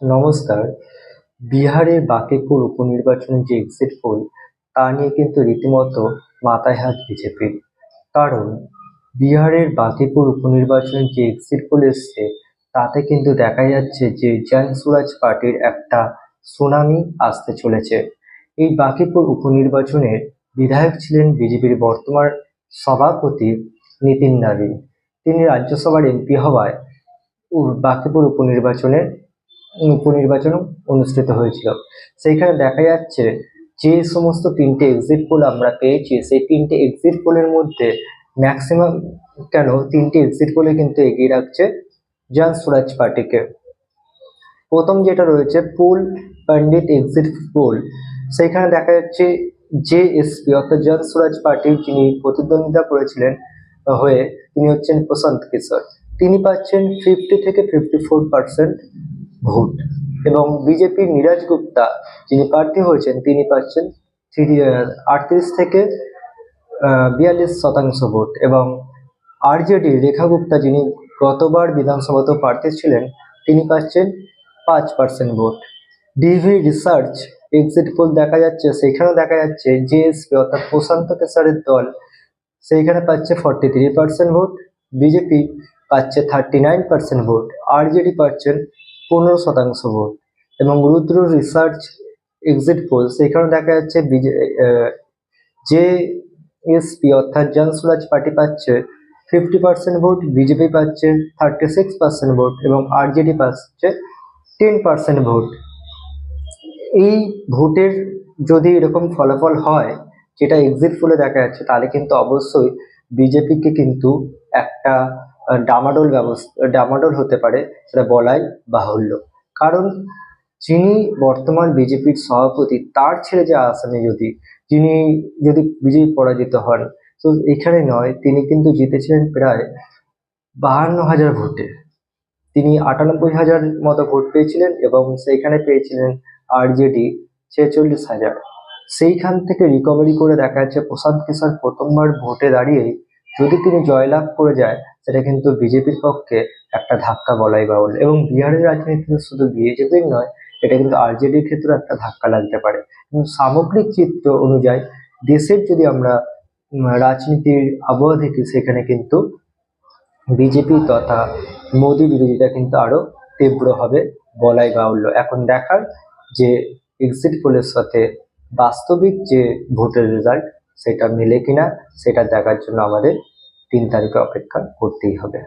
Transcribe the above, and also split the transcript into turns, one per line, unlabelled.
নমস্কার। বিহারের বাঁকেপুর উপনির্বাচনের যে এক্সিট পোল তা নিয়ে কিন্তু রীতিমতো মাথায় হাত বিজেপির। কারণ বিহারের বাঁকেপুর উপনির্বাচনের যে এক্সিট পোল এসছে তাতে কিন্তু দেখা যাচ্ছে যে জনসুরাজ পার্টির একটা সুনামি আসতে চলেছে। এই বাঁকেপুর উপনির্বাচনের বিধায়ক ছিলেন বিজেপির বর্তমান সভাপতি নিতিন নাবিন। তিনি রাজ্যসভার এমপি হওয়ায় বাঁকেপুর উপনির্বাচন অনুষ্ঠিত হয়েছিল। সেইখানে দেখা যাচ্ছে যে সমস্ত তিনটে এক্সিট পোল আমরা পেয়েছি সেই তিনটে এক্সিট পোলের মধ্যে ম্যাক্সিমাম তিনটে এক্সিট পোলে কিন্তু এগিয়ে রাখছে জনসুরাজ পার্টিকে। প্রথম যেটা রয়েছে পোল পণ্ডিত এক্সিট পোল, সেখানে দেখা যাচ্ছে জেএসপি অর্থাৎ জনসুরাজ পার্টির যিনি প্রতিদ্বন্দ্বিতা করেছিলেন হয়ে তিনি হচ্ছেন প্রশান্ত কিশোর। তিনি পাচ্ছেন 50 থেকে 54% ভোট এবং বিজেপির নীরজ গুপ্তা যিনি প্রার্থী হয়েছেন তিনি পাচ্ছেন 38 থেকে 42% ভোট এবং আরজেডি রেখা গুপ্তা যিনি গতবার বিধানসভাতে প্রার্থী ছিলেন তিনি পাচ্ছেন 5% ভোট। ডিভি রিসার্চ এক্সিট পোল দেখা যাচ্ছে, সেখানেও দেখা যাচ্ছে জেএসপি অর্থাৎ প্রশান্ত কিশোরের দল সেইখানে পাচ্ছে 43% ভোট, বিজেপি পাচ্ছে 39% ভোট, আরজেডি পাচ্ছেন 15% ভোট এবং রুদ্র রিসার্চ এক্সিট পোল সেখানে দেখা যাচ্ছে জেএসপি অর্থাৎ জনসুরাজ পার্টি পাচ্ছে 50% ভোট, বিজেপি পাচ্ছে 36% ভোট এবং আরজেডি পাচ্ছে 10% ভোট। এই ভোটের যদি এরকম ফলাফল হয় যেটা এক্সিট পোলে দেখা যাচ্ছে তাহলে কিন্তু অবশ্যই বিজেপিকে কিন্তু একটা ডামাডোল হতে পারে, সেটা বলাই বাহুল্য। কারণ যিনি বর্তমান বিজেপির সভাপতি তার ছেলে যে আসামে যিনি যদি বিজেপি পরাজিত হন, তো এখানে নয়, তিনি কিন্তু জিতেছিলেন প্রায় 52,000 ভোটে। তিনি 98,000 মতো ভোট পেয়েছিলেন এবং সেইখানে পেয়েছিলেন আরজেডি 46,000। সেইখান থেকে রিকভারি করে দেখা যাচ্ছে প্রশান্ত কিশোর প্রথমবার ভোটে দাঁড়িয়েই যদি তিনি জয়লাভ করে যায় সেটা কিন্তু বিজেপির পক্ষে একটা ধাক্কা বলাই বাহুল্য এবং বিহারের রাজনীতিতে শুধু বিজেপির নয়, এটা কিন্তু আরজেডির ক্ষেত্রে একটা ধাক্কা লাগতে পারে। এবং সামগ্রিক চিত্র অনুযায়ী দেশের যদি আমরা রাজনীতির আবহাওয়া দেখি সেখানে কিন্তু বিজেপি তথা মোদী বিরোধিতা কিন্তু আরো তীব্র হবে বলাই বাহুল্য। এখন দেখার যে এক্সিট পোলের সাথে বাস্তবিক যে ভোটের রেজাল্ট সেটা মেলে কিনা সেটা দেখার জন্য আমাদের 3 তারিখে অপেক্ষা করতেই হবে।